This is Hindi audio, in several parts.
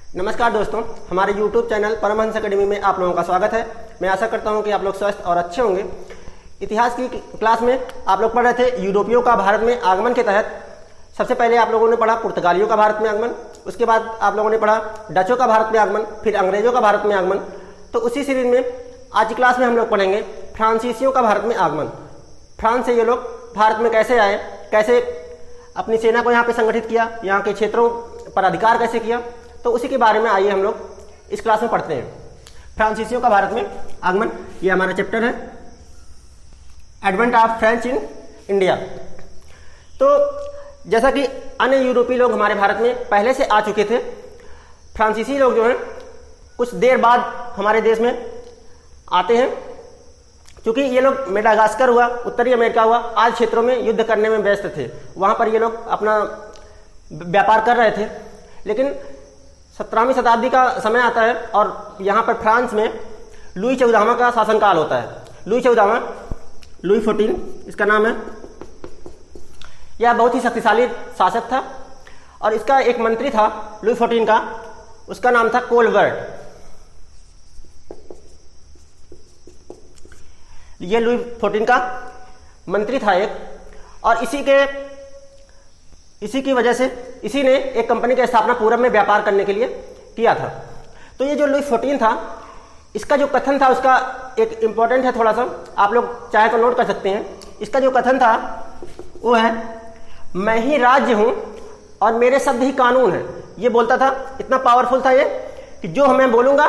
नमस्कार दोस्तों, हमारे YouTube चैनल परमहंस अकेडमी में आप लोगों का स्वागत है। मैं आशा करता हूं कि आप लोग स्वस्थ और अच्छे होंगे। इतिहास की क्लास में आप लोग पढ़ रहे थे यूरोपियों का भारत में आगमन के तहत। सबसे पहले आप लोगों ने पढ़ा पुर्तगालियों का भारत में आगमन, उसके बाद आप लोगों ने पढ़ा डचों का भारत में आगमन, फिर अंग्रेजों का भारत में आगमन। तो उसी सीरीज में आज की क्लास में हम लोग पढ़ेंगे फ्रांसीसियों का भारत में आगमन। फ्रांस से ये लोग भारत में कैसे आए, कैसे अपनी सेना को यहाँ पे संगठित किया, यहाँ के क्षेत्रों पर अधिकार कैसे किया, तो उसी के बारे में आइए हम लोग इस क्लास में पढ़ते हैं। फ्रांसीसियों का भारत में आगमन, ये हमारा चैप्टर है advent of French in India. तो जैसा कि अन्य यूरोपीय लोग हमारे भारत में पहले से आ चुके थे, फ्रांसीसी लोग जो हैं कुछ देर बाद हमारे देश में आते हैं। क्योंकि ये लोग मेडागास्कर हुआ, उत्तरी अमेरिका हुआ, आदि क्षेत्रों में युद्ध करने में व्यस्त थे। वहाँ पर ये लोग अपना व्यापार कर रहे थे। लेकिन 17वीं शताब्दी का समय आता है और यहाँ पर फ्रांस में लुई 14वां का शासनकाल होता है। लुई 14वां, लुई 14 इसका नाम है। यह बहुत ही शक्तिशाली शासक था और इसका एक मंत्री था लुई 14 का, उसका नाम था कोलबर्ट। ये लुई 14 का मंत्री था एक, और इसी की वजह से इसी ने एक कंपनी की स्थापना पूरब में व्यापार करने के लिए किया था। तो ये जो लुई 14 था, इसका जो कथन था उसका एक इंपॉर्टेंट है, थोड़ा सा आप लोग चाहे तो नोट कर सकते हैं। इसका जो कथन था वो है, मैं ही राज्य हूं और मेरे शब्द ही कानून है। ये बोलता था, इतना पावरफुल था ये कि जो मैं बोलूंगा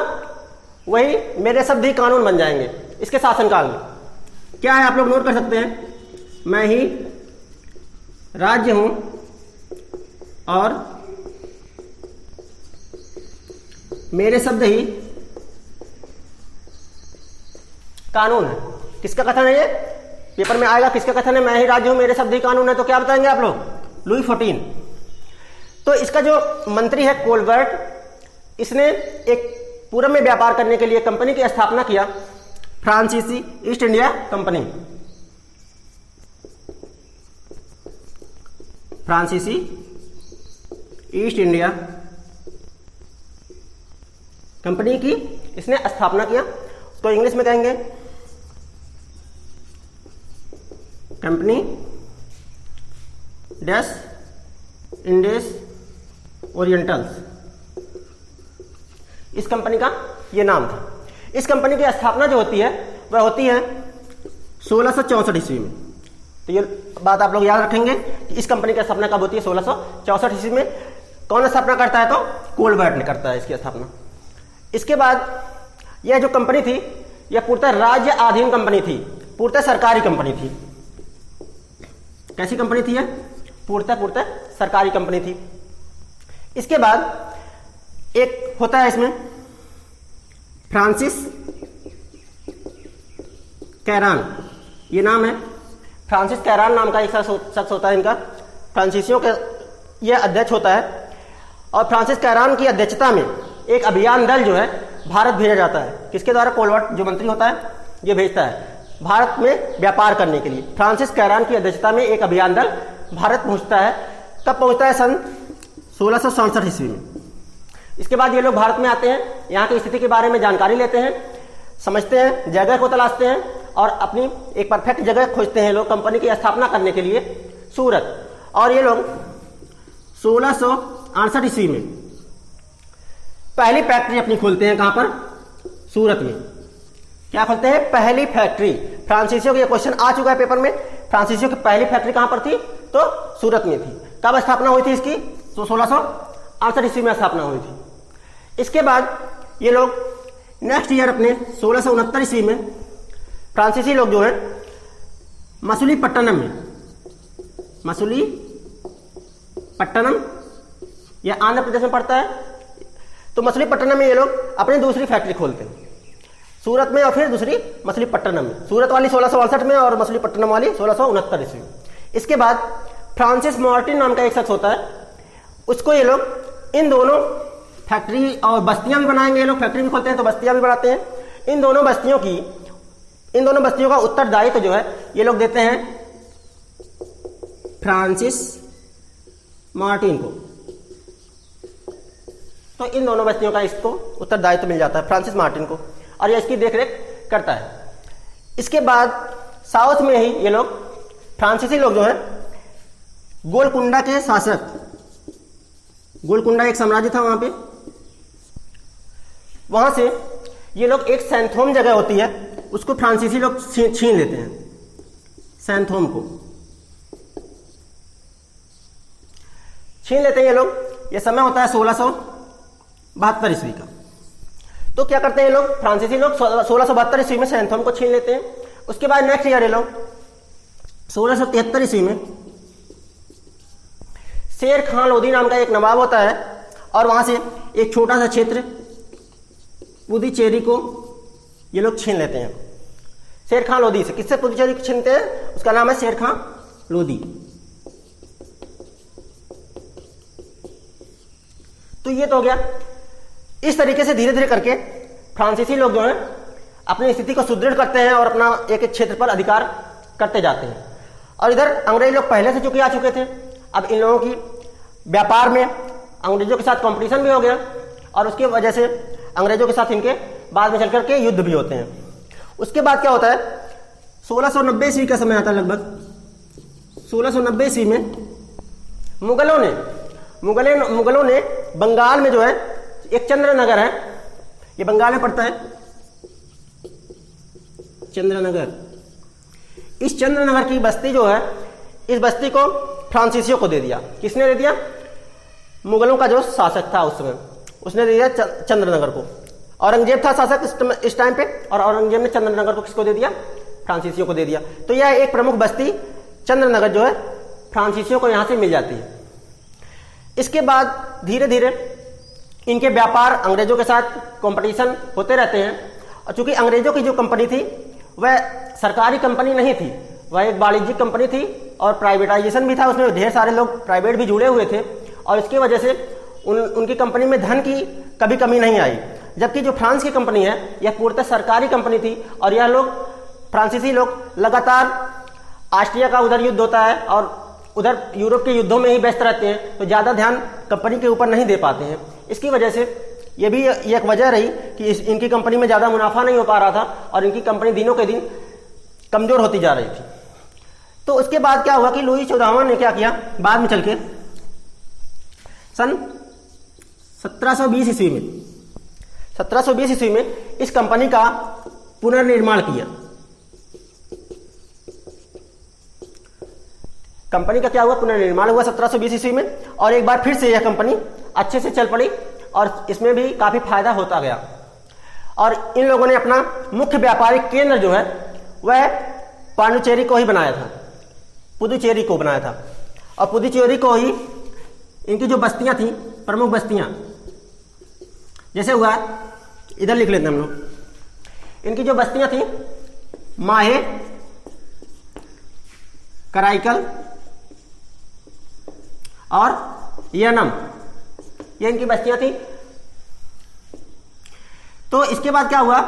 वही मेरे शब्द ही कानून बन जाएंगे इसके शासनकाल में। क्या है आप लोग नोट कर सकते हैं, मैं ही राज्य हूं और मेरे शब्द ही कानून है। किसका कथन है ये? पेपर में आएगा किसका कथन है, मैं ही राज्य हूं मेरे शब्द ही कानून है। तो क्या बताएंगे आप लोग? लुई 14। तो इसका जो मंत्री है कोलबर्ट, इसने एक पूरब में व्यापार करने के लिए कंपनी की स्थापना किया, फ्रांसीसी ईस्ट इंडिया कंपनी। फ्रांसीसी ईस्ट इंडिया कंपनी की इसने स्थापना किया। उसको इंग्लिश में कहेंगे कंपनी डैश इंडियस ओरिएंटल्स, इस कंपनी का ये नाम था। इस कंपनी की स्थापना जो होती है वह होती है 1664 ईस्वी में। तो ये बात आप लोग याद रखेंगे कि इस कंपनी की स्थापना कब होती है? 1664 ईस्वी में। कौन स्थापना करता है? तो कोलबर्ट ने करता है इसकी स्थापना। इसके बाद यह जो कंपनी थी यह पूर्णतः राज्य अधीन कंपनी थी, पूर्णतः सरकारी कंपनी थी। कैसी कंपनी थी यह? पूर्णतः सरकारी कंपनी थी। इसके बाद एक होता है इसमें फ्रांसिस कैरान, ये नाम है। फ्रांसिस कैरान नाम का एक शख्स होता है इनका, फ्रांसीसियों का यह अध्यक्ष होता है। और फ्रांसिस कैरान की अध्यक्षता में एक अभियान दल जो है भारत भेजा जाता है। किसके द्वारा? कोलबर्ट जो मंत्री होता है ये भेजता है भारत में व्यापार करने के लिए। फ्रांसिस कैरान की अध्यक्षता में एक अभियान दल भारत पहुंचता है। कब पहुंचता है? सन 1667 ईस्वी में। इसके बाद ये लोग भारत में आते हैं, यहाँ की स्थिति के बारे में जानकारी लेते हैं, समझते हैं, जगह को तलाशते हैं और अपनी एक परफेक्ट जगह खोजते हैं लोग कंपनी की स्थापना करने के लिए, सूरत। और ये लोग 1668 ईस्वी में पहली फैक्ट्री अपनी खोलते हैं। कहां पर? सूरत में। क्या खोलते हैं? पहली फैक्ट्री। फ्रांसीसियों का क्वेश्चन आ चुका है पेपर में, फ्रांसीसियों की पहली फैक्ट्री कहां पर थी? तो सूरत में थी। कब स्थापना हुई थी इसकी? तो 1668 ईस्वी में स्थापना हुई थी। इसके बाद ये लोग नेक्स्ट ईयर अपने 1669 ईस्वी में फ्रांसीसी लोग जो है मसूलीपट्टनम में, मसूलीपट्टनम यह आंध्र प्रदेश में पड़ता है। तो मछलीपट्टनम में ये लोग अपनी दूसरी फैक्ट्री खोलते हैं, सूरत में और फिर दूसरी मछलीपट्टनम में। सूरत वाली 1668 में और मछलीपट्टनम वाली 1669 ईस्वी में। इसके बाद फ्रांसिस मार्टिन नाम का एक शख्स होता है, उसको ये लोग इन दोनों फैक्ट्री और बस्तियां भी बनाएंगे। ये लोग फैक्ट्री भी खोलते हैं तो बस्तियां भी बनाते हैं। इन दोनों बस्तियों का उत्तरदायित्व जो है ये लोग देते हैं फ्रांसिस मार्टिन को। तो इन दोनों बस्तियों का इसको उत्तरदायित्व मिल जाता है फ्रांसिस मार्टिन को, और ये इसकी देखरेख करता है। इसके बाद साउथ में ही ये लोग फ्रांसीसी लोग जो है गोलकुंडा के शासक, गोलकुंडा एक साम्राज्य था वहां पे, वहां से ये लोग एक सैंथोम जगह होती है उसको फ्रांसीसी लोग छीन लेते हैं, सैंथोम को छीन लेते हैं ये लोग। ये समय होता है 1672 ईस्वी का। तो क्या करते हैं ये लोग फ्रांसीसी लोग 1672 ईस्वी में सैंथोम को छीन लेते हैं। उसके बाद नेक्स्ट ईयर ये लोग 1673 ईस्वी में शेर खान लोधी नाम का एक नवाब होता है और वहां से एक छोटा सा क्षेत्र पुदुचेरी को ये लोग छीन लेते हैं शेर खान लोधी से। किससे पुदुचेरी को छीनते हैं? उसका नाम है शेर खान लोधी। तो ये तो हो गया। इस तरीके से धीरे धीरे करके फ्रांसीसी लोग जो हैं अपनी स्थिति को सुदृढ़ करते हैं और अपना एक एक क्षेत्र पर अधिकार करते जाते हैं। और इधर अंग्रेज लोग पहले से चुके आ चुके थे। अब इन लोगों की व्यापार में अंग्रेजों के साथ कंपटीशन भी हो गया और उसकी वजह से अंग्रेजों के साथ इनके बाद में चल करके युद्ध भी होते हैं। उसके बाद क्या होता है 1690 ईस्वी का समय आता है, लगभग 1690 ईस्वी में मुगलों ने बंगाल में जो है एक चंद्रनगर है, ये बंगाल में पड़ता है चंद्रनगर। इस चंद्रनगर की बस्ती जो है, इस बस्ती को फ्रांसीसियों को दे दिया। किसने दे दिया? मुगलों का जो शासक था उस समय, उसने दे दिया चंद्रनगर को। औरंगजेब था शासक इस टाइम पे, और औरंगजेब ने चंद्रनगर को किसको दे दिया? फ्रांसीसियों को दे दिया। तो यह एक प्रमुख बस्ती चंद्रनगर जो है फ्रांसीसियों को यहां से मिल जाती है। इसके बाद धीरे धीरे इनके व्यापार अंग्रेजों के साथ कंपटीशन होते रहते हैं। और चूंकि अंग्रेजों की जो कंपनी थी वह सरकारी कंपनी नहीं थी, वह एक वाणिज्यिक कंपनी थी और प्राइवेटाइजेशन भी था, उसमें ढेर सारे लोग प्राइवेट भी जुड़े हुए थे और इसकी वजह से उनकी कंपनी में धन की कभी कमी नहीं आई। जबकि जो फ्रांस की कंपनी है यह पूर्णतः सरकारी कंपनी थी और यह लोग फ्रांसीसी लोग लगातार ऑस्ट्रिया का उधर युद्ध होता है और उधर यूरोप के युद्धों में ही व्यस्त रहते हैं, तो ज्यादा ध्यान कंपनी के ऊपर नहीं दे पाते हैं। इसकी वजह से ये भी एक वजह रही कि इनकी कंपनी में ज्यादा मुनाफा नहीं हो पा रहा था और इनकी कंपनी दिनों के दिन कमजोर होती जा रही थी। तो उसके बाद क्या हुआ कि लुई 14वां ने क्या किया, बाद में चल के सन 1720 ईस्वी में इस कंपनी का पुनर्निर्माण किया। कंपनी का क्या हुआ? पुनर्निर्माण हुआ 1720 ईस्वी में और एक बार फिर से यह कंपनी अच्छे से चल पड़ी और इसमें भी काफी फायदा होता गया। और इन लोगों ने अपना मुख्य व्यापारिक केंद्र जो है वह पांडुचेरी को ही बनाया था, पुदुचेरी को बनाया था। और पुदुचेरी को ही इनकी जो बस्तियां थी, प्रमुख बस्तियां, जैसे हुआ इधर लिख लेते हैं हम लोग। इनकी जो बस्तियां थी माहे, कराईकल और यनम, ये इनकी बस्तियां थी। तो इसके बाद क्या हुआ,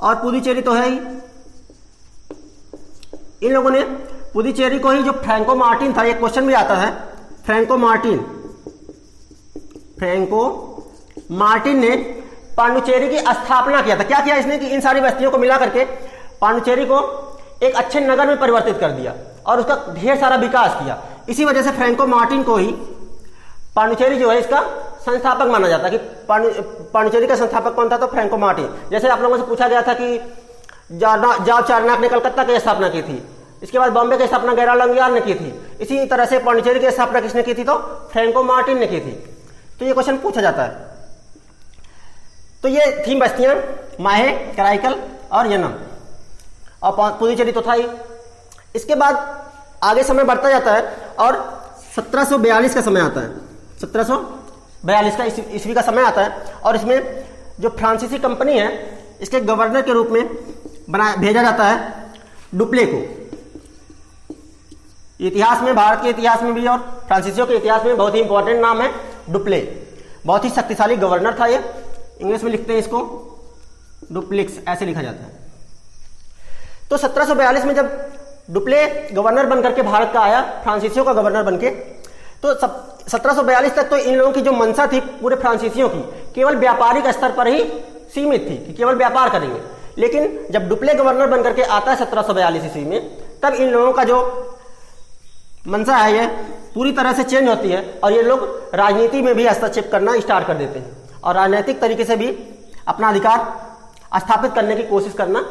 और पुदुचेरी तो है ही, इन लोगों ने पुदुचेरी को ही, जो फ्रैंको मार्टिन था, एक क्वेश्चन भी आता है, फ्रैंको मार्टिन ने पांडुचेरी की स्थापना किया था। क्या किया इसने कि इन सारी बस्तियों को मिला करके पांडुचेरी को एक अच्छे नगर में परिवर्तित कर दिया और उसका ढेर सारा विकास किया। इसी वजह से फ्रैंको मार्टिन को ही पांडुचेरी जो है इसका संस्थापक माना जाता है। कि पांडुचेरी का संस्थापक कौन था? तो फ्रैंको मार्टिन। जैसे आप लोगों से पूछा गया था कि जाव चारनाक ने कलकत्ता की स्थापना की थी, इसके बाद बॉम्बे की स्थापना गैरा लंगियार ने की थी, इसी तरह से पांडुचेरी की स्थापना किसने की थी? तो फ्रैंको मार्टिन ने की थी। तो ये क्वेश्चन पूछा जाता है। तो ये थी बस्तियां माहे, कराईकल और यनम, और पुदुचेरी तो था ही। इसके बाद आगे समय बढ़ता जाता है और 1742 का समय आता है, 1742 का ईस्वी का समय आता है और इसमें जो फ्रांसीसी कंपनी है इसके गवर्नर के रूप में भेजा जाता है डुप्ले को। इतिहास में, भारत के इतिहास में भी और फ्रांसीसियों के इतिहास में बहुत ही इंपॉर्टेंट नाम है डुप्ले। बहुत ही शक्तिशाली गवर्नर था ये। इंग्लिश में लिखते हैं इसको डुप्लिक्स, ऐसे लिखा जाता है। तो 1742 में जब डुप्ले गवर्नर बनकर के भारत का आया, फ्रांसीसियों का गवर्नर बनके, तो सब 1742 तक तो इन लोगों की जो मंशा थी पूरे फ्रांसीसियों की केवल व्यापारिक स्तर पर ही सीमित थी कि केवल व्यापार करेंगे। लेकिन जब डुप्ले गवर्नर बनकर के आता है 1742 ईस्वी में, तब इन लोगों का जो मंशा है ये पूरी तरह से चेंज होती है और ये लोग राजनीति में भी हस्तक्षेप करना स्टार्ट कर देते हैं और राजनीतिक तरीके से भी अपना अधिकार स्थापित करने की कोशिश करना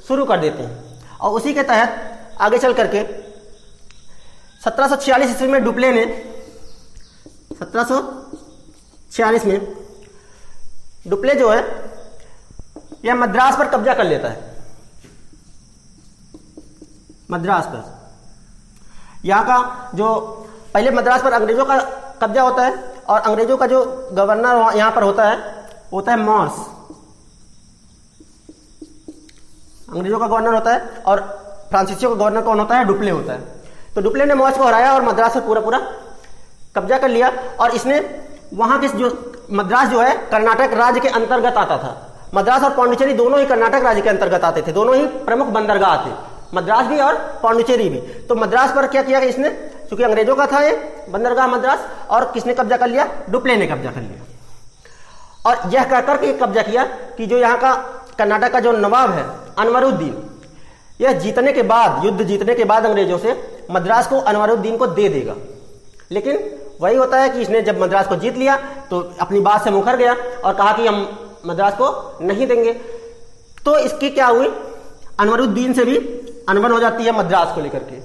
शुरू कर देते हैं। और उसी के तहत आगे चल करके 1746 ईस्वी में डुप्ले ने 1746 में डुप्ले जो है यह मद्रास पर कब्जा कर लेता है। मद्रास पर यहाँ का जो पहले मद्रास पर अंग्रेजों का कब्जा होता है और अंग्रेजों का जो गवर्नर यहाँ पर होता है मॉर्स। अंग्रेजों का गवर्नर होता है और फ्रांसीसियों का गवर्नर कौन होता है? डुप्ले होता है। तो डुप्ले ने मॉर्स को हराया और मद्रास पर पूरा कब्जा कर लिया और इसने वहां के जो मद्रास जो है कर्नाटक राज्य के अंतर्गत आता था। मद्रास और पांडिचेरी दोनों ही कर्नाटक राज्य के अंतर्गत आते थे, दोनों ही प्रमुख बंदरगाह थे, मद्रास भी और पांडिचेरी भी। तो मद्रास पर क्या किया इसने, क्योंकि अंग्रेजों का था ये बंदरगाह मद्रास, और किसने कब्जा कर लिया? डुप्ले ने कब्जा कर लिया। और यह कहकर के कब्जा किया कि जो यहाँ का कर्नाटक का जो नवाब है अनवरुद्दीन, यह जीतने के बाद, युद्ध जीतने के बाद अंग्रेजों से मद्रास को अनवरुद्दीन को दे देगा। लेकिन वही होता है कि इसने जब मद्रास को जीत लिया तो अपनी बात से मुकर गया और कहा कि हम मद्रास को नहीं देंगे। तो इसकी क्या हुई, अनवरुद्दीन से भी अनबन हो जाती है मद्रास को लेकर के।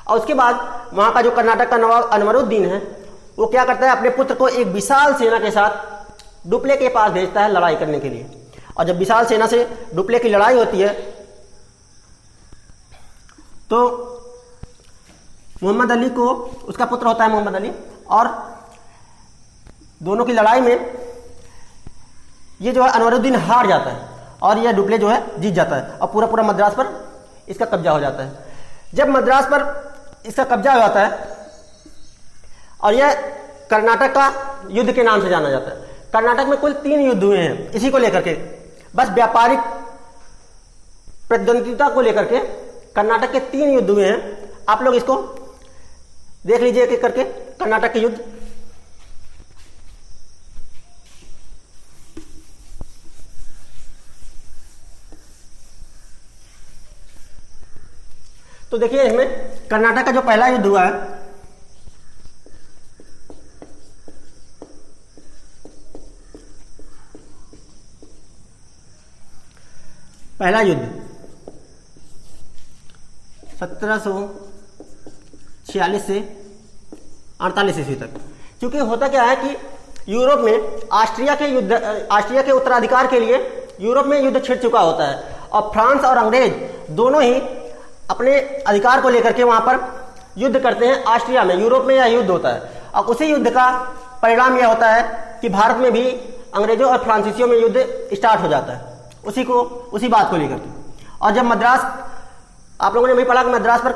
और उसके बाद वहां का जो कर्नाटक का नवाब अनवरुद्दीन है वो क्या करता है, अपने पुत्र को एक विशाल सेना के साथ डुप्ले के पास भेजता है लड़ाई करने के लिए। और जब विशाल सेना से डुप्ले की लड़ाई होती है तो मोहम्मद अली को, उसका पुत्र होता है मोहम्मद अली, और दोनों की लड़ाई में ये जो है अनवरुद्दीन हार जाता है और यह डुप्ले जो है जीत जाता है और पूरा मद्रास पर इसका कब्जा हो जाता है। जब मद्रास पर इसका कब्जा हो जाता है और यह कर्नाटक का युद्ध के नाम से जाना जाता है। कर्नाटक में कुल 3 युद्ध हुए हैं इसी को लेकर के, बस व्यापारिक प्रतिद्वंदिता को लेकर के कर्नाटक के 3 युद्ध हुए हैं। आप लोग इसको देख लीजिए एक एक करके। कर्नाटक के युद्ध, तो देखिए इसमें कर्नाटक का जो पहला युद्ध हुआ है, पहला युद्ध 1746 से 48 ईस्वी तक। क्योंकि होता क्या है कि यूरोप में ऑस्ट्रिया के उत्तराधिकार के लिए यूरोप में युद्ध छिड़ चुका होता है और फ्रांस और अंग्रेज दोनों ही अपने अधिकार को लेकर के वहां पर युद्ध करते हैं। ऑस्ट्रिया में, यूरोप में यह युद्ध होता है और उसी युद्ध का परिणाम यह होता है कि भारत में भी अंग्रेजों और फ्रांसीसियों में युद्ध स्टार्ट हो जाता है उसी बात को लेकर के। और जब मद्रास, आप लोगों ने भी पढ़ा कि मद्रास पर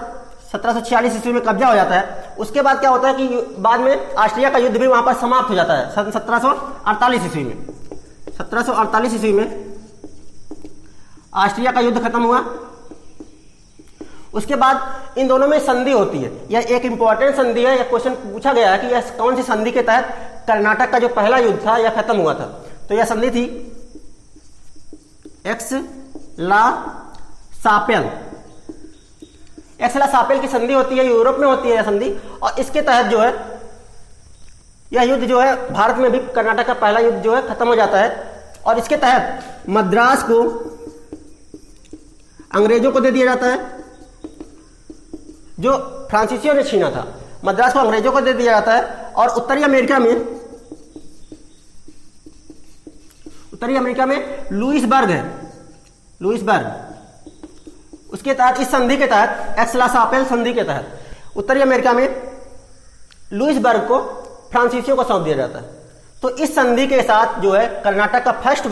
1746 ईस्वी में कब्जा हो जाता है, उसके बाद क्या होता है कि बाद में ऑस्ट्रिया का युद्ध भी वहां पर समाप्त हो जाता है 1748 ईस्वी में। 1748 ईस्वी में ऑस्ट्रिया का युद्ध खत्म हुआ। उसके बाद इन दोनों में संधि होती है। यह एक इंपॉर्टेंट संधि है, यह क्वेश्चन पूछा गया है कि यह कौन सी संधि के तहत कर्नाटक का जो पहला युद्ध था यह खत्म हुआ था। तो यह संधि थी एक्स-ला-सापेल। एक्स-ला-सापेल की संधि होती है, यूरोप में होती है यह संधि, और इसके तहत जो है यह युद्ध जो है भारत में भी कर्नाटक का पहला युद्ध जो है खत्म हो जाता है। और इसके तहत मद्रास को अंग्रेजों को दे दिया जाता है, जो फ्रांसीसियों ने छीना था। मद्रास को अंग्रेजों को दे दिया जाता है और उत्तरी अमेरिका में लुइसबर्ग है, उसके तहत, इस संधि के तहत, एक्स-ला-सापेल संधि के तहत उत्तरी अमेरिका में लुइसबर्ग को फ्रांसीसियों को सौंप दिया जाता है। तो इस संधि के साथ जो है कर्नाटक का फर्स्ट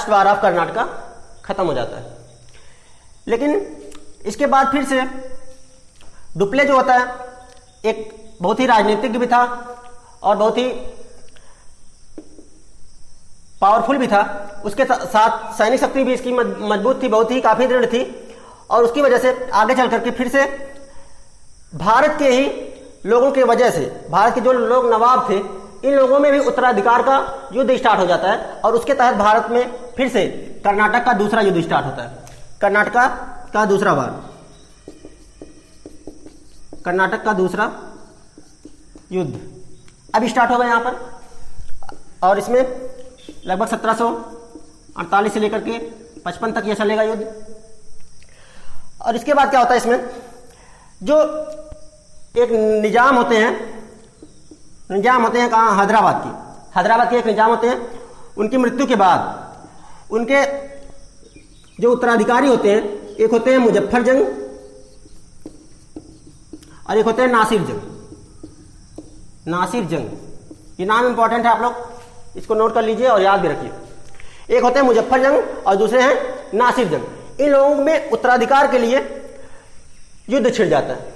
वार ऑफ कर्नाटका खत्म हो जाता है। लेकिन इसके बाद फिर से डुप्ले जो होता है एक बहुत ही राजनीतिज्ञ भी था और बहुत ही पावरफुल भी था। उसके साथ सैनिक शक्ति भी इसकी मजबूत थी, बहुत ही काफी दृढ़ थी। और उसकी वजह से आगे चल करके फिर से भारत के ही लोगों की वजह से, भारत के जो लोग नवाब थे, इन लोगों में भी उत्तराधिकार का युद्ध स्टार्ट हो जाता है और उसके तहत भारत में फिर से कर्नाटक का दूसरा युद्ध स्टार्ट होता है। कर्नाटक का दूसरा वार, कर्नाटक का दूसरा युद्ध अब स्टार्ट होगा यहाँ पर, और इसमें लगभग 1748 से लेकर के 55 तक यह चलेगा युद्ध। और इसके बाद क्या होता है, इसमें जो एक निजाम होते हैं कहाँ, हैदराबाद के एक निजाम होते हैं, उनकी मृत्यु के बाद उनके जो उत्तराधिकारी होते हैं, एक होते हैं मुजफ्फर जंग और एक होते हैं नासिर जंग। ये नाम इंपॉर्टेंट है, आप लोग इसको नोट कर लीजिए और याद भी रखिए। एक होते हैं मुजफ्फर जंग और दूसरे हैं नासिर जंग। इन लोगों में उत्तराधिकार के लिए युद्ध छिड़ जाता है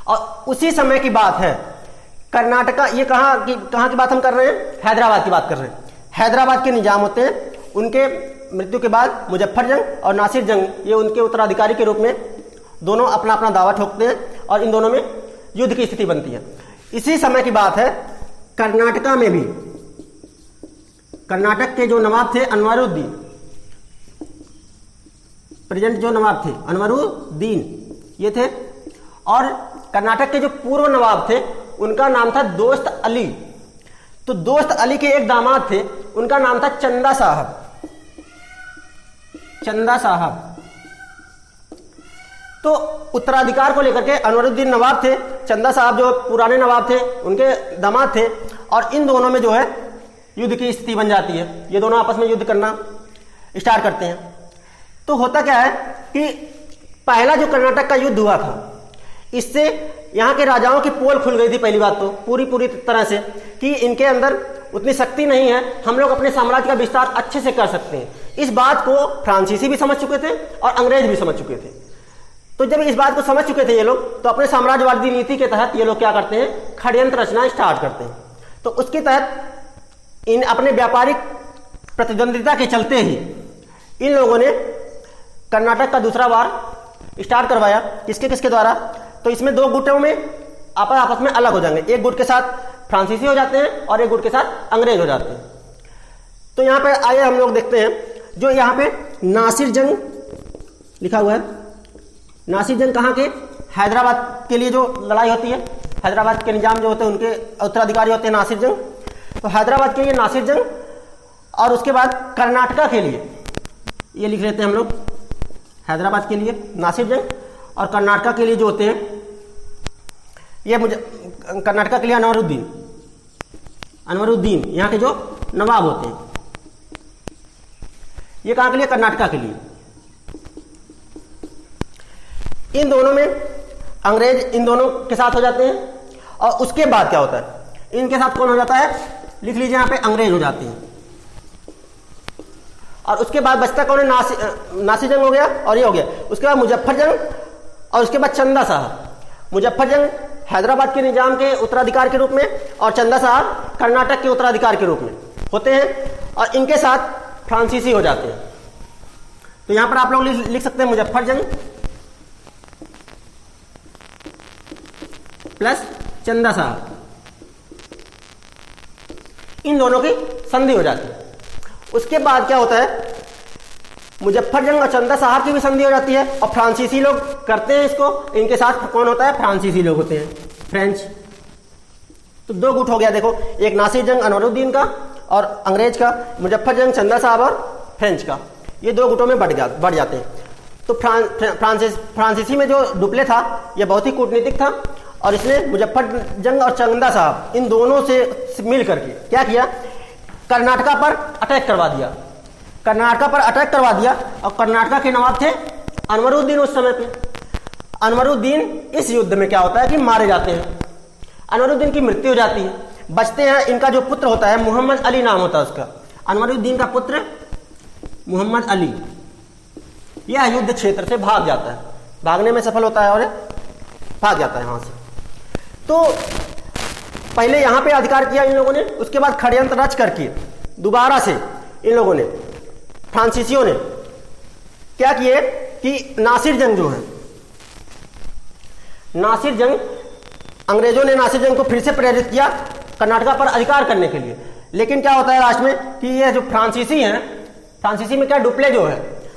और उसी समय की बात है। कर्नाटका, ये कहाँ की बात हम कर रहे हैं, हैदराबाद की बात कर रहे हैं। हैदराबाद के निजाम होते हैं, उनके मृत्यु के बाद मुजफ्फर जंग और नासिर जंग, ये उनके उत्तराधिकारी के रूप में दोनों अपना अपना दावा ठोकते हैं और इन दोनों में युद्ध की स्थिति बनती है। इसी समय की बात है, कर्नाटका में भी कर्नाटक के जो नवाब थे अनवरुद्दीन, प्रेजेंट जो नवाब थे अनवरुद्दीन ये थे, और कर्नाटक के जो पूर्व नवाब थे उनका नाम था दोस्त अली। तो दोस्त अली के एक दामाद थे, उनका नाम था चंदा साहब। तो उत्तराधिकार को लेकर के अनवरुद्दीन नवाब थे, चंदा साहब जो पुराने नवाब थे उनके दामाद थे, और इन दोनों में जो है युद्ध की स्थिति बन जाती है। ये दोनों आपस में युद्ध करना स्टार्ट करते हैं। तो होता क्या है कि पहला जो कर्नाटक का युद्ध हुआ था, इससे यहाँ के राजाओं की पोल खुल गई थी। पहली बात तो पूरी तरह से कि इनके अंदर उतनी शक्ति नहीं है, हम लोग अपने साम्राज्य का विस्तार अच्छे से कर सकते हैं। इस बात को फ्रांसीसी भी समझ चुके थे और अंग्रेज भी समझ चुके थे। तो जब इस बात को समझ चुके थे ये लोग, तो अपने साम्राज्यवादी नीति के तहत ये लोग क्या करते हैं, षड्यंत्र रचना स्टार्ट करते हैं। तो उसके तहत इन अपने व्यापारिक प्रतिद्वंदिता के चलते ही इन लोगों ने कर्नाटक का दूसरा वार स्टार्ट करवाया। किसके द्वारा, तो इसमें दो गुटों में आपस में अलग हो जाएंगे। एक गुट के साथ फ्रांसीसी हो जाते हैं और एक गुट के साथ अंग्रेज हो जाते हैं। तो यहाँ पे आइए हम लोग देखते हैं, जो यहाँ पे नासिर जंग लिखा हुआ है, नासिर जंग कहाँ के, हैदराबाद के लिए जो लड़ाई होती है, हैदराबाद के निजाम जो होते हैं उनके उत्तराधिकारी होते हैं नासिर जंग। तो हैदराबाद के लिए नासिर जंग, और उसके बाद कर्नाटका के लिए ये लिख लेते हैं हम लोग, हैदराबाद के लिए नासिर जंग, और कर्नाटका के लिए जो होते हैं ये मुझे कर्नाटका के लिए अनवरुद्दीन यहाँ के जो नवाब होते हैं। ये कहाँ के लिए, कर्नाटका के लिए। इन दोनों में अंग्रेज इन दोनों के साथ हो जाते हैं, और उसके बाद क्या होता है, इनके साथ कौन हो जाता है, लिख लीजिए यहाँ पे, अंग्रेज हो जाते हैं। और उसके बाद बचता कौन है, नासिर जंग हो गया और ये हो गया। उसके बाद मुजफ्फर जंग और उसके बाद चंदा साहब। मुजफ्फर जंग हैदराबाद के निजाम के उत्तराधिकार के रूप में और चंदा साहब कर्नाटक के उत्तराधिकार के रूप में होते हैं, और इनके साथ फ्रांसीसी हो जाते हैं। तो यहां पर आप लोग लिख सकते हैं मुजफ्फर जंग प्लस चंदा साहब, इन दोनों की संधि हो जाती है। उसके बाद क्या होता है, मुजफ्फर जंग और चंदा साहब की भी संधि हो जाती है, और फ्रांसीसी लोग करते हैं इसको। इनके साथ कौन होता है, फ्रांसीसी लोग होते हैं, फ्रेंच। तो दो गुट हो गया, देखो, एक नासिर जंग अनवरुद्दीन का और अंग्रेज का, मुजफ्फर जंग चंदा साहब और फ्रेंच का। ये दो गुटों में बढ़ जाते हैं। तो फ्रांसीसी में जो डुप्ले था ये बहुत ही कूटनीतिक था, और इसने मुजफ्फर जंग और चंदा साहब इन दोनों से मिल करके क्या किया, कर्नाटका पर अटैक करवा दिया। और कर्नाटका के नवाब थे अनवरुद्दीन। उस समय पे अनवरुद्दीन इस युद्ध में क्या होता है कि मारे जाते हैं, अनवरुद्दीन की मृत्यु हो जाती है। बचते हैं इनका जो पुत्र होता है, मोहम्मद अली नाम होता है उसका, अनवरुद्दीन का पुत्र मोहम्मद अली, यह युद्ध क्षेत्र से भाग जाता है, भागने में सफल होता है और भाग जाता है वहां से। तो पहले यहां पे अधिकार किया इन लोगों ने, उसके बाद षड्यंत्र रच करके दोबारा से इन लोगों ने, फ्रांसीसियों ने क्या किए कि नासिर जंग जो है, नासिर जंग अंग्रेजों ने नासिर जंग को फिर से प्रेरित किया कर्नाटका पर अधिकार करने के लिए। लेकिन क्या होता है लास्ट में कि ये जो फ्रांसीसी हैं, फ्रांसीसी में क्या डुप्ले जो है,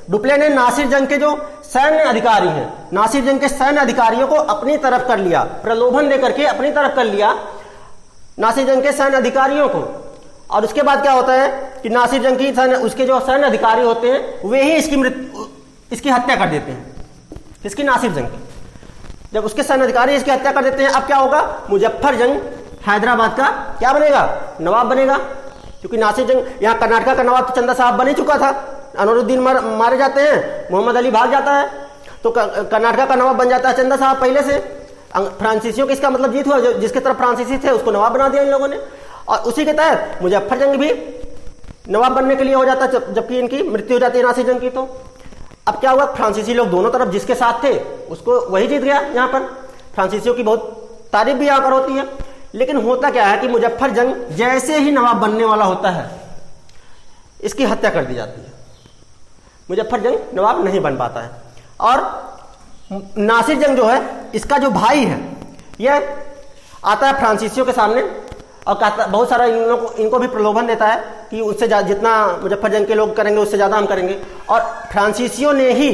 डुप्ले ने नासिर जंग के जो सैन्य अधिकारी हैं, नासिर जंग के सैन्य अधिकारियों को अपनी तरफ कर लिया, प्रलोभन देकर के अपनी तरफ कर लिया नासिर जंग के सैन्य अधिकारियों को। और उसके बाद क्या होता है कि नासिर जंग की उसके जो सैन्य अधिकारी होते हैं वे ही इसकी हत्या कर देते हैं। किसकी? नासिर जंग की। जब उसके सैन्य अधिकारी इसकी हत्या कर देते हैं, अब क्या होगा? मुजफ्फर जंग हैदराबाद का क्या बनेगा? नवाब बनेगा। क्योंकि नासिर जंग यहाँ कर्नाटका का नवाब तो चंदा साहब बन ही चुका था, अनवरुद्दीन मारे जाते हैं, मोहम्मद अली भाग जाता है, तो कर्नाटका का नवाब बन जाता है चंदा साहब पहले से। फ्रांसीसियों की इसका मतलब जीत हुआ, जिसके तरफ फ्रांसीसी थे उसको नवाब बना दिया इन लोगों ने, और उसी के तहत मुजफ्फर जंग भी नवाब बनने के लिए हो जाता है, जबकि इनकी मृत्यु हो जाती है नासिर जंग की। तो अब क्या हुआ? फ्रांसीसी लोग दोनों तरफ जिसके साथ थे उसको वही जीत गया। यहाँ पर फ्रांसीसियों की बहुत तारीफ भी यहाँ पर होती है। लेकिन होता क्या है कि मुजफ्फर जंग जैसे ही नवाब बनने वाला होता है इसकी हत्या कर दी जाती है। मुजफ्फर जंग नवाब नहीं बन पाता है। और नासिर जंग जो है, इसका जो भाई है, यह आता है फ्रांसीसियों के सामने और कहता, बहुत सारा इनको भी प्रलोभन देता है कि उससे जितना मुजफ्फर जंग के लोग करेंगे उससे ज्यादा हम करेंगे। और फ्रांसीसियों ने ही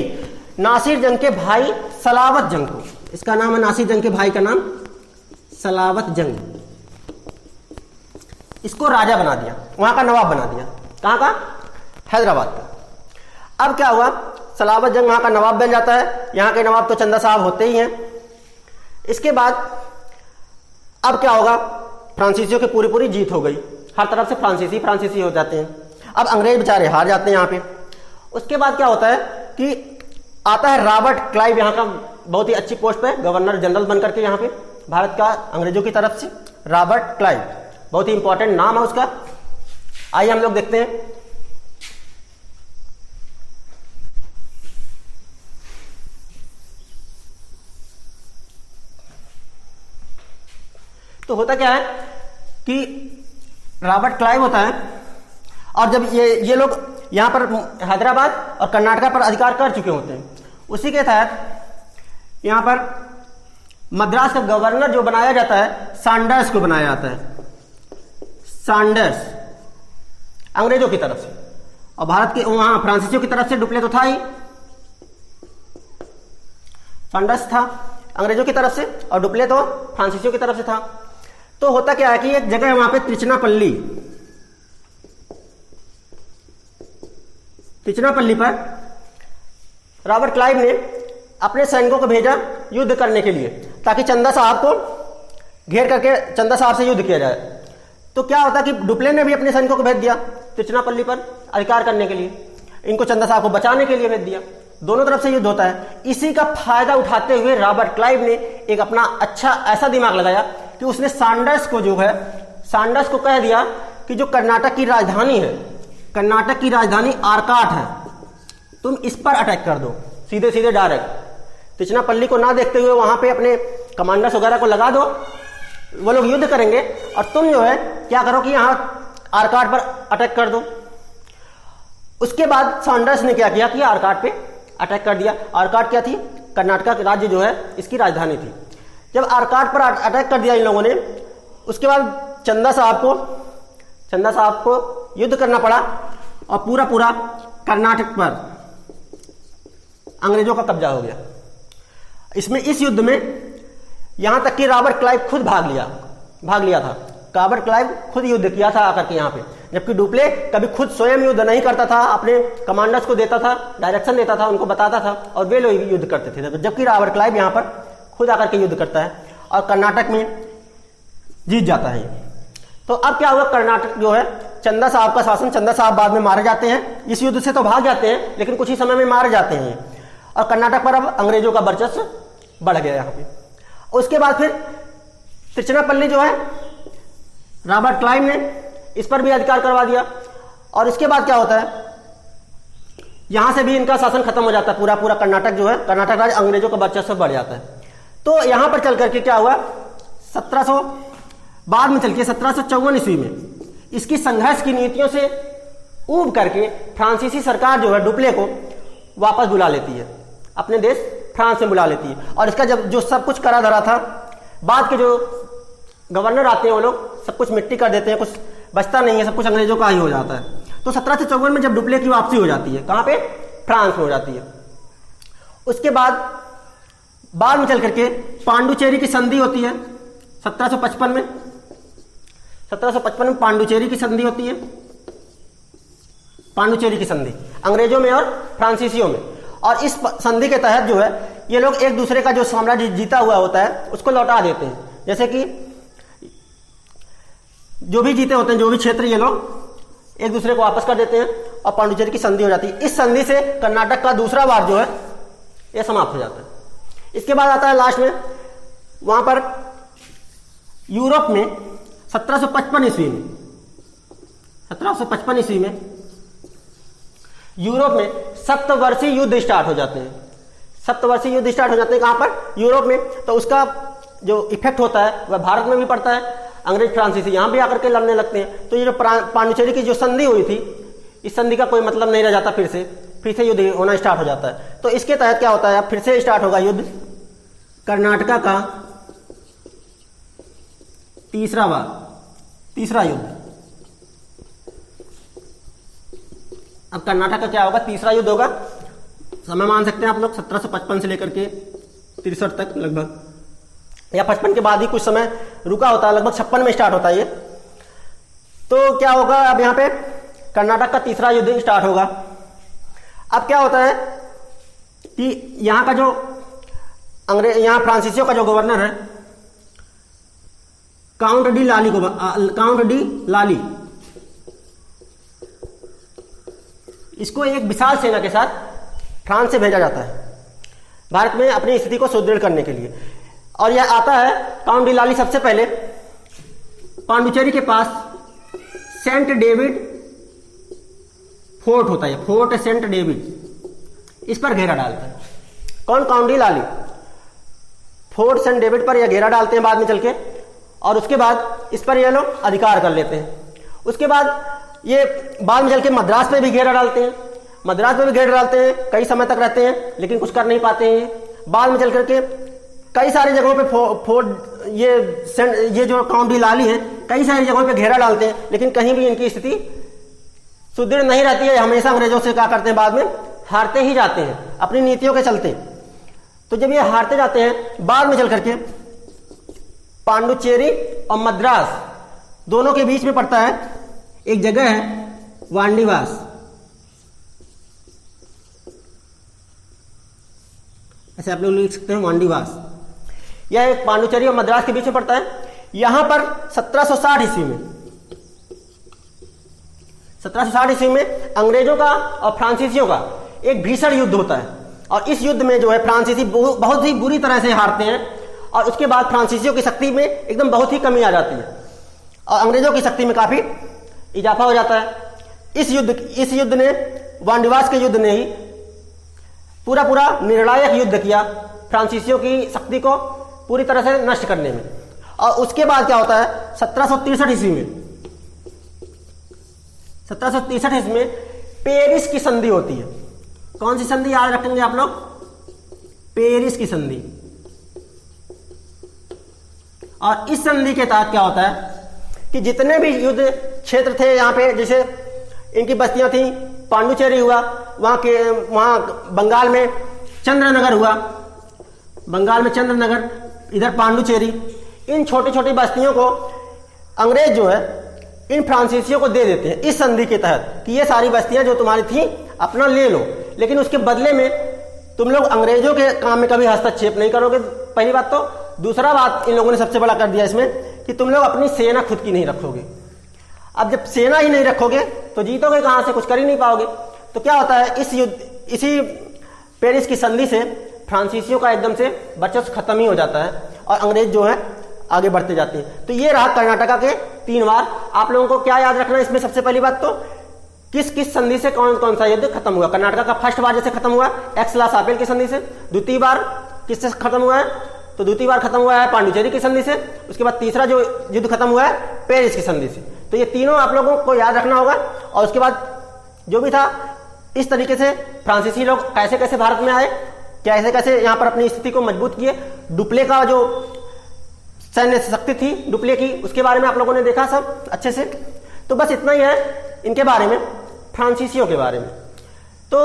नासिर जंग के भाई सलावत जंग को, इसका नाम है नासिर जंग के भाई का नाम सलावत जंग, इसको राजा बना दिया, वहां का नवाब बना दिया। कहां का? हैदराबाद का। अब क्या हुआ? सलावत जंग वहां का नवाब बन जाता है। यहां के नवाब तो चंदा साहब होते ही हैं। इसके बाद अब क्या होगा? फ्रांसीसियों की पूरी जीत हो गई, हर तरफ से फ्रांसीसी हो जाते हैं। अब अंग्रेज बेचारे हार जाते हैं यहाँ पे। उसके बाद क्या होता है कि आता है रॉबर्ट क्लाइव, यहाँ का बहुत ही अच्छी पोस्ट पे गवर्नर जनरल बनकर के यहाँ पे भारत का अंग्रेजों की तरफ से। रॉबर्ट क्लाइव बहुत ही इंपॉर्टेंट नाम है उसका। आइए हम लोग देखते हैं। तो होता क्या है कि रॉबर्ट क्लाइव होता है, और जब ये लोग यहां पर हैदराबाद और कर्नाटका पर अधिकार कर चुके होते हैं, उसी के तहत यहां पर मद्रास का गवर्नर जो बनाया जाता है, सैंडर्स को बनाया जाता है। सैंडर्स अंग्रेजों की तरफ से, और भारत के वहां फ्रांसीसियों की तरफ से डुप्ले तो था ही, सैंडर्स था अंग्रेजों की तरफ से और डुप्ले तो फ्रांसीसियों की तरफ से था। तो होता क्या है कि एक जगह है वहां पे तिरुचिरापल्ली पर रॉबर्ट क्लाइव ने अपने सैनिकों को भेजा युद्ध करने के लिए, ताकि चंदा साहब को घेर करके चंदा साहब से युद्ध किया जाए। तो क्या होता कि डुप्ले ने भी अपने सैनिकों को भेज दिया तिरुचिरापल्ली पर अधिकार करने के लिए, इनको चंदा साहब को बचाने के लिए भेज दिया। दोनों तरफ से युद्ध होता है। इसी का फायदा उठाते हुए रॉबर्ट क्लाइव ने एक अपना अच्छा ऐसा दिमाग लगाया कि उसने सैंडर्स को कह दिया कि जो कर्नाटक की राजधानी है, कर्नाटक की राजधानी आरकाट है, तुम इस पर अटैक कर दो, सीधे डायरेक्ट तिरुचिरापल्ली को ना देखते हुए वहां पे अपने कमांडर्स वगैरह को लगा दो, वो लोग युद्ध करेंगे और तुम जो है क्या करो कि यहां आरकाट पर अटैक कर दो। उसके बाद सैंडर्स ने क्या किया कि आरकाट पे अटैक कर दिया। आरकाट क्या थी? कर्नाटका राज्य जो है इसकी राजधानी थी। जब आरकाट पर अटैक कर दिया इन लोगों ने, उसके बाद चंदा साहब को युद्ध करना पड़ा और पूरा कर्नाटक पर अंग्रेजों का कब्जा हो गया। इस युद्ध में यहां तक कि रॉबर्ट क्लाइव खुद भाग लिया था। रॉबर्ट क्लाइव खुद युद्ध किया था आकर के यहाँ पे, जबकि डुप्ले कभी खुद स्वयं युद्ध नहीं करता था, अपने कमांडर्स को देता था, डायरेक्शन देता था, उनको बताता था और वे लोग युद्ध करते थे। जबकि रॉबर्ट क्लाइव यहाँ पर खुद आकर के युद्ध करता है और कर्नाटक में जीत जाता है। तो अब क्या हुआ? कर्नाटक जो है चंदा साहब का शासन, चंदा साहब बाद में मारे जाते हैं। इस युद्ध से तो भाग जाते हैं लेकिन कुछ ही समय में मारे जाते हैं और कर्नाटक पर अब अंग्रेजों का वर्चस्व बढ़ गया यहाँ पे। उसके बाद फिर तिरुचिरापल्ली जो है रॉबर्ट क्लाइव ने इस पर भी अधिकार करवा दिया और इसके बाद क्या होता है, यहां से भी इनका शासन खत्म हो जाता है। पूरा कर्नाटक जो है, कर्नाटक राज्य अंग्रेजों का वर्चस्व बढ़ जाता है। तो यहां पर चल करके क्या हुआ, 1754 ईस्वी में इसकी संघर्ष की नीतियों से ऊब करके फ्रांसीसी सरकार जो है डुप्ले को वापस बुला लेती है, अपने देश फ्रांस में बुला लेती है। और इसका जब जो सब कुछ करा धरा था बाद के जो गवर्नर आते हैं वो लोग सब कुछ मिट्टी कर देते हैं, कुछ बचता नहीं है, सब कुछ अंग्रेजों का ही हो जाता है। तो 1754 में जब डुप्ले की वापसी हो जाती है, कहाँ पे? फ्रांस में हो जाती है। उसके बाद में चल करके पांडुचेरी की संधि होती है 1755 में। 1755 में पांडुचेरी की संधि होती है, पांडुचेरी की संधि अंग्रेजों में और फ्रांसीसियों में। और इस संधि के तहत जो है ये लोग एक दूसरे का जो साम्राज्य जीता हुआ होता है उसको लौटा देते हैं। जैसे कि जो भी जीते होते हैं, जो भी क्षेत्र, ये लोग एक दूसरे को वापस कर देते हैं और पांडुचेरी की संधि हो जाती है। इस संधि से कर्नाटक का दूसरा वार जो है ये समाप्त हो जाता है। इसके बाद आता है लास्ट में वहां पर यूरोप में 1755 ईस्वी में, 1755 ईस्वी में यूरोप में सप्तवर्षीय युद्ध स्टार्ट हो जाते हैं। सप्तवर्षीय युद्ध स्टार्ट हो जाते हैं कहां पर? यूरोप में। तो उसका जो इफेक्ट होता है वह भारत में भी पड़ता है। अंग्रेज फ्रांसीसी यहां भी आकर के लड़ने लगते हैं। तो ये जो पांडुचेरी की जो संधि हुई थी, इस संधि का कोई मतलब नहीं रह जाता, फिर से युद्ध होना स्टार्ट हो जाता है। तो इसके तहत क्या होता है, फिर से स्टार्ट होगा युद्ध, कर्नाटका का तीसरा युद्ध। अब कर्नाटक का क्या होगा? तीसरा युद्ध होगा। समय मान सकते हैं आप लोग 1755 से लेकर के 63 तक लगभग, या 55 के बाद ही कुछ समय रुका होता है, लगभग 56 में स्टार्ट होता है ये। तो क्या होगा, अब यहाँ पे कर्नाटक का तीसरा युद्ध स्टार्ट होगा। अब क्या होता है कि यहाँ का जो यहाँ फ्रांसीसियों का जो गवर्नर है काउंट डी लाली, इसको एक विशाल सेना के साथ फ्रांस से भेजा जाता है भारत में अपनी स्थिति को सुदृढ़ करने के लिए। और यह आता है काउंट डी लाली सबसे पहले पांडुचेरी के पास सेंट डेविड फोर्ट होता है, फोर्ट सेंट डेविड, इस पर घेरा डालता है। कौन? काउंट डी लाली। फोर्ट सेंट डेविड पर यह घेरा डालते हैं बाद में चल के, और उसके बाद इस पर यह लोग अधिकार कर लेते हैं। उसके बाद ये बाद में चल के मद्रास पे भी घेरा डालते हैं, मद्रास पे भी घेरा डालते हैं, कई समय तक रहते हैं लेकिन कुछ कर नहीं पाते हैं। बाद में चल करके कई सारी जगहों पे ये जो काउंट डी लाली है कई सारी जगहों पे घेरा डालते हैं, लेकिन कहीं भी इनकी स्थिति सुदृढ़ नहीं रहती है। हमेशा अंग्रेजों से क्या करते हैं, बाद में हारते ही जाते हैं अपनी नीतियों के चलते। तो जब ये हारते जाते हैं, बाद में चल करके पांडुचेरी और मद्रास दोनों के बीच में पड़ता है एक जगह है वांडीवास। ऐसे आप लोग लिख सकते हैं वांडीवास। यह एक पांडुचेरी और मद्रास के बीच में पड़ता है। यहां पर 1760 ईस्वी में 1760 ईस्वी में अंग्रेजों का और फ्रांसीसियों का एक भीषण युद्ध होता है। और इस युद्ध में जो है फ्रांसीसी बहुत ही बुरी तरह से हारते हैं, और उसके बाद फ्रांसीसियों की शक्ति में एकदम बहुत ही कमी आ जाती है और अंग्रेजों की शक्ति में काफी इजाफा हो जाता है। इस युद्ध ने, वांडीवास के युद्ध ने ही पूरा निर्णायक युद्ध किया फ्रांसीसियों की शक्ति को पूरी तरह से नष्ट करने में। और उसके बाद क्या होता है, 1763 ईस्वी में 1763 ईस्वी में पेरिस की संधि होती है। कौन सी संधि याद रखेंगे आप लोग? पेरिस की संधि। और इस संधि के तहत क्या होता है कि जितने भी युद्ध क्षेत्र थे यहाँ पे, जैसे इनकी बस्तियां थी, पांडुचेरी हुआ, वहां बंगाल में चंद्रनगर हुआ, बंगाल में चंद्रनगर, इधर पांडुचेरी, इन छोटी छोटी बस्तियों को अंग्रेज जो है इन फ्रांसीसियों को दे देते हैं इस संधि के तहत कि ये सारी बस्तियां जो तुम्हारी थी अपना ले लो, लेकिन उसके बदले में तुम लोग अंग्रेजों के काम में कभी हस्तक्षेप नहीं करोगे, पहली बात तो। दूसरा बात इन लोगों ने सबसे बड़ा कर दिया इसमें कि तुम लोग अपनी सेना खुद की नहीं रखोगे। अब जब सेना ही नहीं रखोगे तो जीतोगे कहां से, कुछ कर ही नहीं पाओगे। तो क्या होता है, इसी पेरिस की संधि से फ्रांसीसियों का एकदम से वर्चस्व खत्म ही हो जाता है और अंग्रेज जो है आगे बढ़ते जाते हैं। तो ये रहा कर्नाटका के 3 वार। आप लोगों को क्या याद रखना है इसमें, सबसे पहली बात तो किस किस संधि से कौन कौन सा युद्ध खत्म हुआ। कर्नाटका का फर्स्ट बार जैसे खत्म हुआ एक्स-ला-सापेल की संधि से, द्वितीय बार किससे खत्म हुआ है, तो द्वितीय बार खत्म हुआ है पांडुचेरी की संधि से, उसके बाद तीसरा जो युद्ध खत्म हुआ है पेरिस की संधि से। तो ये तीनों आप लोगों को याद रखना होगा। और उसके बाद जो भी था, इस तरीके से फ्रांसीसी लोग कैसे कैसे भारत में आए, कैसे कैसे यहाँ पर अपनी स्थिति को मजबूत किए, डुप्ले का जो सैन्य शक्ति थी डुप्ले की, उसके बारे में आप लोगों ने देखा सब अच्छे से। तो बस इतना ही है इनके बारे में, फ्रांसीसियों के बारे में। तो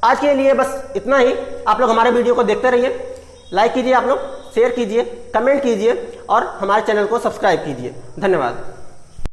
आज के लिए बस इतना ही। आप लोग हमारे वीडियो को देखते रहिए, लाइक कीजिए, आप लोग शेयर कीजिए, कमेंट कीजिए और हमारे चैनल को सब्सक्राइब कीजिए। धन्यवाद।